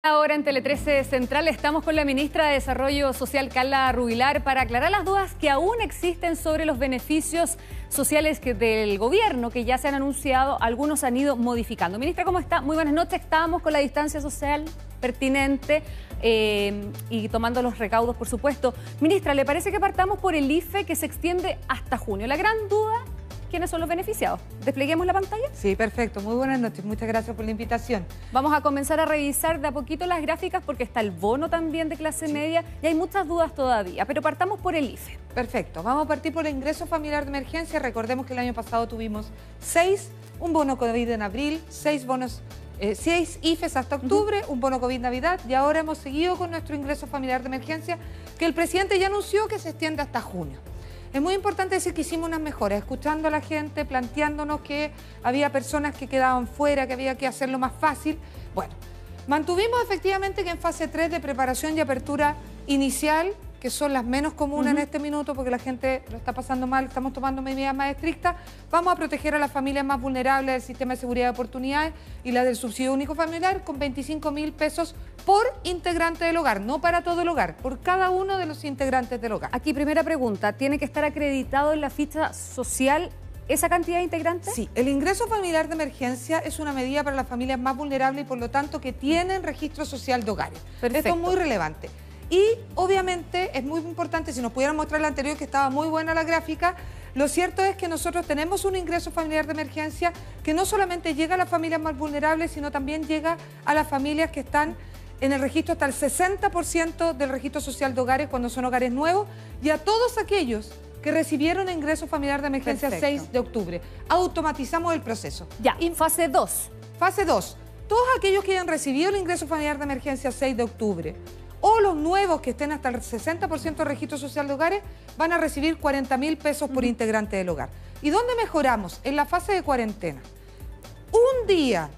Ahora en Tele 13 Central estamos con la ministra de Desarrollo Social, Carla Rubilar, para aclarar las dudas que aún existen sobre los beneficios sociales del gobierno, que ya se han anunciado, algunos han ido modificando. Ministra, ¿cómo está? Muy buenas noches. Estábamos con la distancia social pertinente y tomando los recaudos, por supuesto. Ministra, ¿le parece que partamos por el IFE, que se extiende hasta junio? La gran duda, ¿quiénes son los beneficiados? ¿Despleguemos la pantalla? Sí, perfecto. Muy buenas noches. Muchas gracias por la invitación. Vamos a comenzar a revisar de a poquito las gráficas porque está el bono también de clase media y hay muchas dudas todavía, pero partamos por el IFE. Perfecto. Vamos a partir por el ingreso familiar de emergencia. Recordemos que el año pasado tuvimos 6, un bono COVID en abril, 6 IFES hasta octubre, un bono COVID Navidad, y ahora hemos seguido con nuestro ingreso familiar de emergencia, que el presidente ya anunció que se extiende hasta junio. Es muy importante decir que hicimos unas mejoras, escuchando a la gente, planteándonos que había personas que quedaban fuera, que había que hacerlo más fácil. Bueno, mantuvimos efectivamente que en fase 3 de preparación y apertura inicial, que son las menos comunes en este minuto porque la gente lo está pasando mal, estamos tomando medidas más estrictas, vamos a proteger a las familias más vulnerables del sistema de seguridad de oportunidades y la del subsidio único familiar con 25.000 pesos por integrante del hogar, no para todo el hogar, por cada uno de los integrantes del hogar. Aquí, primera pregunta, ¿tiene que estar acreditado en la ficha social esa cantidad de integrantes? Sí, el ingreso familiar de emergencia es una medida para las familias más vulnerables y por lo tanto que tienen registro social de hogares. Perfecto. Esto es muy relevante. Y obviamente es muy importante, si nos pudieran mostrar la anterior, que estaba muy buena la gráfica, lo cierto es que nosotros tenemos un ingreso familiar de emergencia que no solamente llega a las familias más vulnerables, sino también llega a las familias que están en el registro hasta el 60% del registro social de hogares cuando son hogares nuevos, y a todos aquellos que recibieron ingreso familiar de emergencia. Perfecto. 6 de octubre. Automatizamos el proceso. Ya, y fase 2. Fase 2. Todos aquellos que hayan recibido el ingreso familiar de emergencia 6 de octubre o los nuevos que estén hasta el 60% de registro social de hogares van a recibir 40.000 pesos por integrante del hogar. ¿Y dónde mejoramos? En la fase de cuarentena. Un día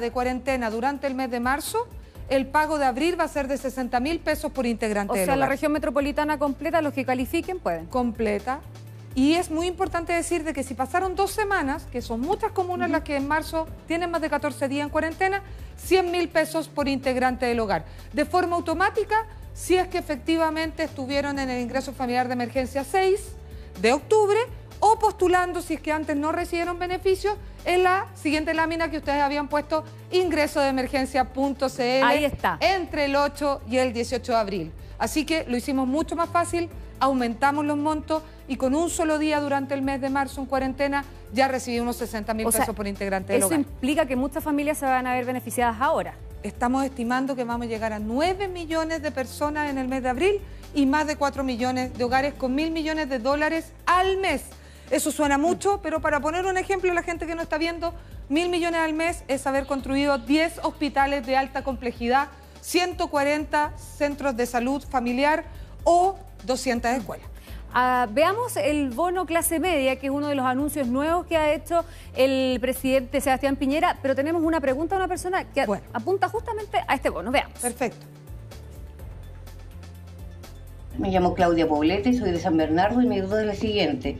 de cuarentena durante el mes de marzo, el pago de abril va a ser de 60.000 pesos por integrante del hogar. O sea, la región metropolitana completa, los que califiquen pueden. Completa. Y es muy importante decir de que si pasaron 2 semanas, que son muchas comunas las que en marzo tienen más de 14 días en cuarentena, 100.000 pesos por integrante del hogar. De forma automática, si es que efectivamente estuvieron en el ingreso familiar de emergencia 6 de octubre o postulando si es que antes no recibieron beneficios en la siguiente lámina que ustedes habían puesto, ingresodeemergencia.cl. Ahí está. Entre el 8 y el 18 de abril. Así que lo hicimos mucho más fácil, aumentamos los montos y con un solo día durante el mes de marzo en cuarentena ya recibimos 60.000 pesos por integrante del hogar. Eso implica que muchas familias se van a ver beneficiadas ahora. Estamos estimando que vamos a llegar a 9 millones de personas en el mes de abril y más de 4 millones de hogares con 1.000 millones de dólares al mes. Eso suena mucho, pero para poner un ejemplo a la gente que no está viendo, 1.000 millones al mes es haber construido 10 hospitales de alta complejidad, 140 centros de salud familiar o 200 escuelas. Veamos el bono clase media, que es uno de los anuncios nuevos que ha hecho el presidente Sebastián Piñera, pero tenemos una pregunta de una persona que apunta justamente a este bono. Veamos. Perfecto. Me llamo Claudia Poblete, soy de San Bernardo y mi duda es la siguiente.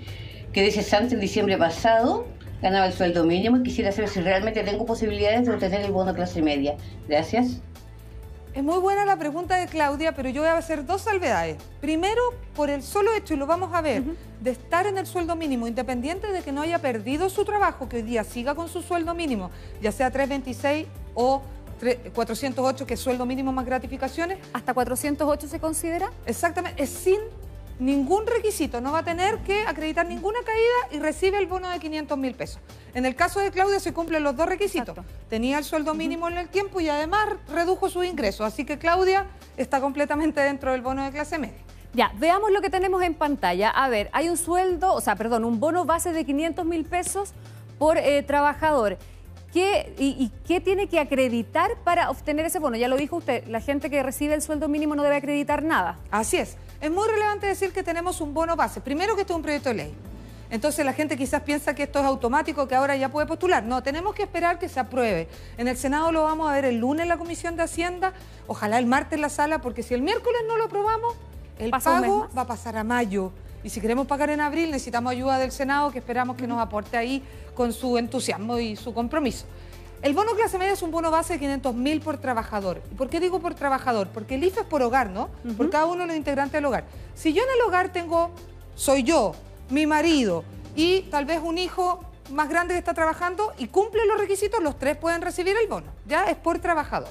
Quedé cesante en diciembre pasado, ganaba el sueldo mínimo y quisiera saber si realmente tengo posibilidades de obtener el bono clase media. Gracias. Es muy buena la pregunta de Claudia, pero yo voy a hacer 2 salvedades. Primero, por el solo hecho, y lo vamos a ver, de estar en el sueldo mínimo, independiente de que no haya perdido su trabajo, que hoy día siga con su sueldo mínimo, ya sea 326 o 408, que es sueldo mínimo más gratificaciones. ¿Hasta 408 se considera? Exactamente, es sin ningún requisito, no va a tener que acreditar ninguna caída y recibe el bono de 500.000 pesos. En el caso de Claudia se cumplen los 2 requisitos. Exacto. Tenía el sueldo mínimo en el tiempo y además redujo sus ingresos, así que Claudia está completamente dentro del bono de clase media. Ya, veamos lo que tenemos en pantalla. A ver, hay un bono base de 500.000 pesos por trabajador. ¿Qué tiene que acreditar para obtener ese bono? Ya lo dijo usted, la gente que recibe el sueldo mínimo no debe acreditar nada. Así es. Es muy relevante decir que tenemos un bono base. Primero, que esto es un proyecto de ley. Entonces la gente quizás piensa que esto es automático, que ahora ya puede postular. No, tenemos que esperar que se apruebe. En el Senado lo vamos a ver el lunes en la Comisión de Hacienda, ojalá el martes en la sala, porque si el miércoles no lo aprobamos, el pago va a pasar a mayo. Y si queremos pagar en abril, necesitamos ayuda del Senado, que esperamos que nos aporte ahí con su entusiasmo y su compromiso. El bono clase media es un bono base de 500.000 por trabajador. ¿Por qué digo por trabajador? Porque el IFE es por hogar, ¿no? Por cada uno de los integrantes del hogar. Si yo en el hogar soy yo, mi marido y tal vez un hijo más grande que está trabajando y cumple los requisitos, los tres pueden recibir el bono. Ya es por trabajador.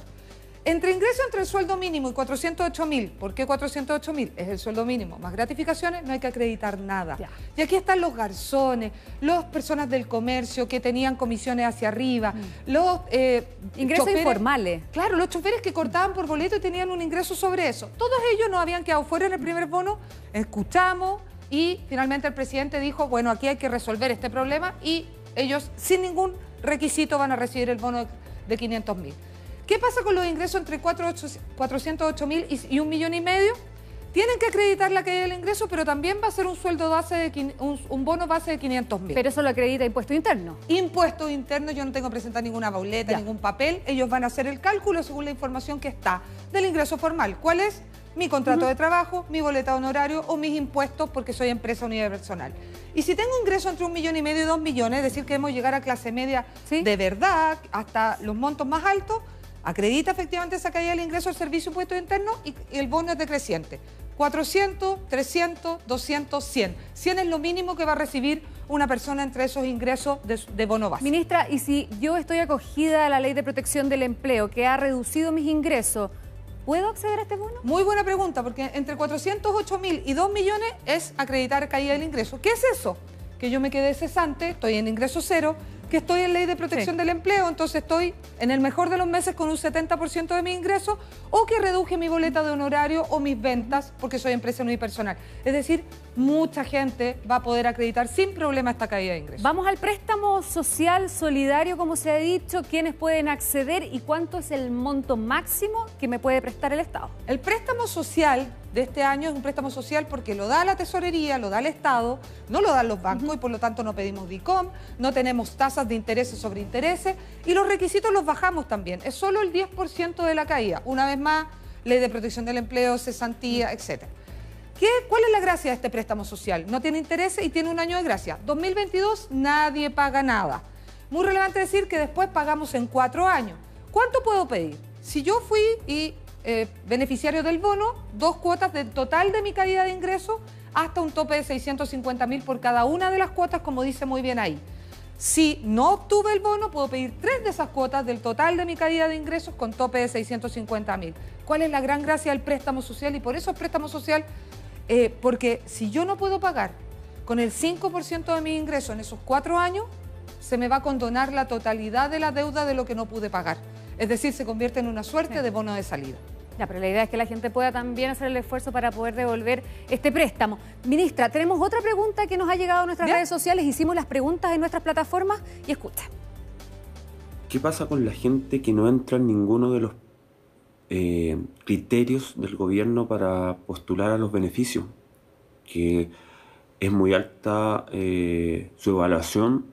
Entre el sueldo mínimo y 408.000, ¿por qué 408.000? Es el sueldo mínimo, más gratificaciones, no hay que acreditar nada. Ya. Y aquí están los garzones, las personas del comercio que tenían comisiones hacia arriba, los ingresos informales. Claro, los choferes que cortaban por boleto y tenían un ingreso sobre eso. Todos ellos no habían quedado fuera en el primer bono, escuchamos y finalmente el presidente dijo, bueno, aquí hay que resolver este problema y ellos sin ningún requisito van a recibir el bono de 500.000. ¿Qué pasa con los ingresos entre 408.000 y 1,5 millones? Tienen que acreditar la caída del ingreso, pero también va a ser un sueldo base un bono base de 500.000. Pero eso lo acredita Impuesto Interno. Impuesto Interno, yo no tengo que presentar ninguna boleta, ningún papel. Ellos van a hacer el cálculo según la información que está del ingreso formal. ¿Cuál es? Mi contrato de trabajo, mi boleta de honorario o mis impuestos porque soy empresa unipersonal. Y si tengo ingreso entre 1,5 millones y 2 millones, es decir, queremos llegar a clase media de verdad, hasta los montos más altos, acredita efectivamente esa caída del ingreso al servicio impuesto interno y el bono es decreciente. 400, 300, 200, 100. 100 es lo mínimo que va a recibir una persona entre esos ingresos de bono base. Ministra, y si yo estoy acogida a la Ley de Protección del Empleo, que ha reducido mis ingresos, ¿puedo acceder a este bono? Muy buena pregunta, porque entre 408.000 y 2 millones es acreditar caída del ingreso. ¿Qué es eso? Que yo me quedé cesante, estoy en ingreso cero, que estoy en Ley de Protección del Empleo, entonces estoy en el mejor de los meses con un 70% de mi ingreso, o que reduje mi boleta de honorario o mis ventas porque soy empresa unipersonal. Es decir, mucha gente va a poder acreditar sin problema esta caída de ingresos. Vamos al préstamo social solidario, como se ha dicho, quiénes pueden acceder y cuánto es el monto máximo que me puede prestar el Estado. El préstamo social de este año es un préstamo social porque lo da la tesorería, lo da el Estado, no lo dan los bancos y por lo tanto no pedimos DICOM, no tenemos tasas de intereses sobre intereses y los requisitos los bajamos también. Es solo el 10% de la caída. Una vez más, Ley de Protección del Empleo, cesantía, etc. ¿Cuál es la gracia de este préstamo social? No tiene intereses y tiene un año de gracia. 2022 nadie paga nada. Muy relevante decir que después pagamos en 4 años. ¿Cuánto puedo pedir? Si yo fui beneficiario del bono, 2 cuotas del total de mi caída de ingreso hasta un tope de 650.000 por cada una de las cuotas, como dice muy bien ahí. Si no obtuve el bono, puedo pedir 3 de esas cuotas del total de mi caída de ingresos con tope de 650.000. ¿Cuál es la gran gracia del préstamo social? Y por eso es préstamo social, porque si yo no puedo pagar con el 5% de mi ingreso en esos 4 años, se me va a condonar la totalidad de la deuda de lo que no pude pagar. Es decir, se convierte en una suerte de bono de salida. Ya, pero la idea es que la gente pueda también hacer el esfuerzo para poder devolver este préstamo. Ministra, tenemos otra pregunta que nos ha llegado a nuestras redes sociales. Hicimos las preguntas en nuestras plataformas y escucha. ¿Qué pasa con la gente que no entra en ninguno de los criterios del gobierno para postular a los beneficios? Que es muy alta su evaluación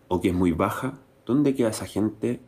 o que es muy baja. ¿Dónde queda esa gente?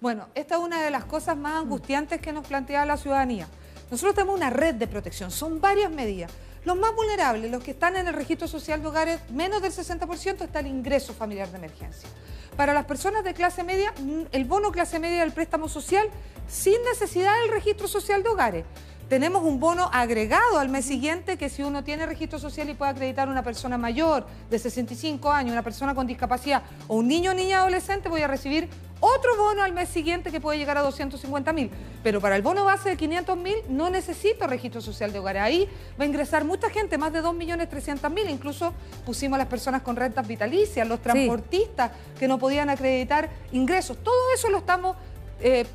Bueno, esta es una de las cosas más angustiantes que nos plantea la ciudadanía. Nosotros tenemos una red de protección, son varias medidas. Los más vulnerables, los que están en el registro social de hogares, menos del 60% está el ingreso familiar de emergencia. Para las personas de clase media, el bono clase media del préstamo social sin necesidad del registro social de hogares. Tenemos un bono agregado al mes siguiente que si uno tiene registro social y puede acreditar una persona mayor de 65 años, una persona con discapacidad o un niño o niña adolescente, voy a recibir otro bono al mes siguiente que puede llegar a 250.000. Pero para el bono base de 500.000 no necesito registro social de hogares. Ahí va a ingresar mucha gente, más de 2.300.000. Incluso pusimos a las personas con rentas vitalicias, los transportistas que no podían acreditar ingresos. Todo eso lo estamos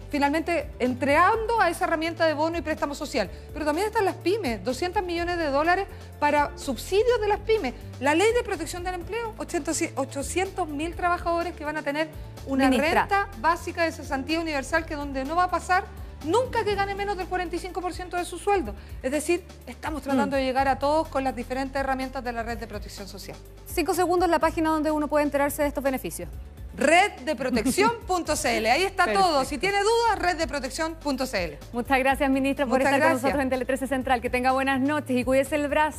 finalmente entregando a esa herramienta de bono y préstamo social. Pero también están las pymes, 200 millones de dólares para subsidios de las pymes. La Ley de Protección del Empleo, 800.000 trabajadores que van a tener una renta básica de cesantía universal que donde no va a pasar nunca que gane menos del 45% de su sueldo. Es decir, estamos tratando de llegar a todos con las diferentes herramientas de la Red de Protección Social. 5 segundos la página donde uno puede enterarse de estos beneficios. Reddeprotección.cl. Ahí está todo. Si tiene dudas, reddeprotección.cl. Muchas gracias, ministra, por estar con nosotros en Tele 13 Central. Que tenga buenas noches y cuídese el brazo.